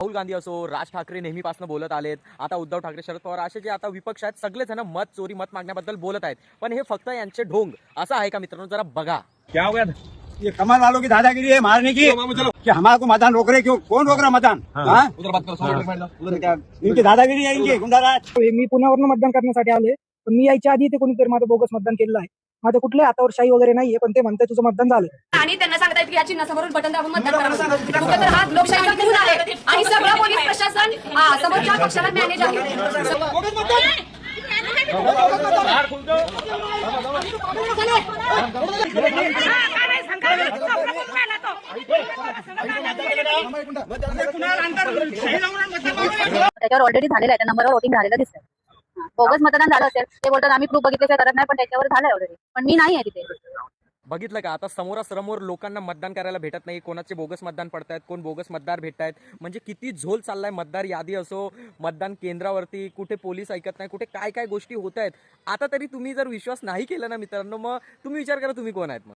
राहुल गांधी असो, राज ठाकरे नेहमीपासून बोलत आलेत, आता उद्धव ठाकरे, शरद पवार असे जे आता विपक्ष आहेत सगळेच जण मत चोरी, मत मागण्याबद्दल बोलत आहेत. पण हे फक्त यांचे ढोंग असं आहे का मित्रांनो? जरा बघा. क्या हो गया? ये कमल वालों की दादागिरी है मारने की कि हमारे को मतदान रोक रहे, क्यों? कौन रोक रहा मतदान? हाँ? उधर बात करो. इनकी दादागिरी है, इनकी गुंडाराज. मी पुण्यावरून मतदान करण्यासाठी आलोय, पण मी यायच्या आधी ते कोणीतरी माझं बोगस मतदान केलेलं आहे. माझं कुठल्याही हातावर शाही वगैरे नाहीये, पण ते म्हणते तुझं मतदान झालं आणि त्यांना सांगतायत की या चिन्हासमोरून बटन दाबून मतदान करा. कुठे तर हा लोकशाहीचा खून आहे आणि सगळं पोलीस प्रशासन समोरच्या पक्षाला मॅनेज आहे. त्याच्यावर ऑलरेडी झालेलं आहे, त्या नंबरवर वोटिंग झालेलं दिसतंय. बोगस मतदान झालं असेल, ते बोलतात आम्ही प्रूफ बघितल्याशिवाय करत नाही, पण त्याच्यावर झालंय ऑलरेडी, पण मी नाही आहे तिथे. बघितलं का? आता समोरासमोर लोकांना मतदान करायला भेटत नाही. कोणाचे बोगस मतदान पडतायत, कोण बोगस मतदार भेटतायत. म्हणजे किती झोल चाललाय. मतदार यादी असो, मतदान केंद्रावरती कुठे पोलीस ऐकत नाही, कुठे काय काय गोष्टी होत आहेत. आता तरी तुम्ही जर विश्वास नाही केला ना मित्रांनो, मग तुम्ही विचार करा तुम्ही कोण आहेत. मग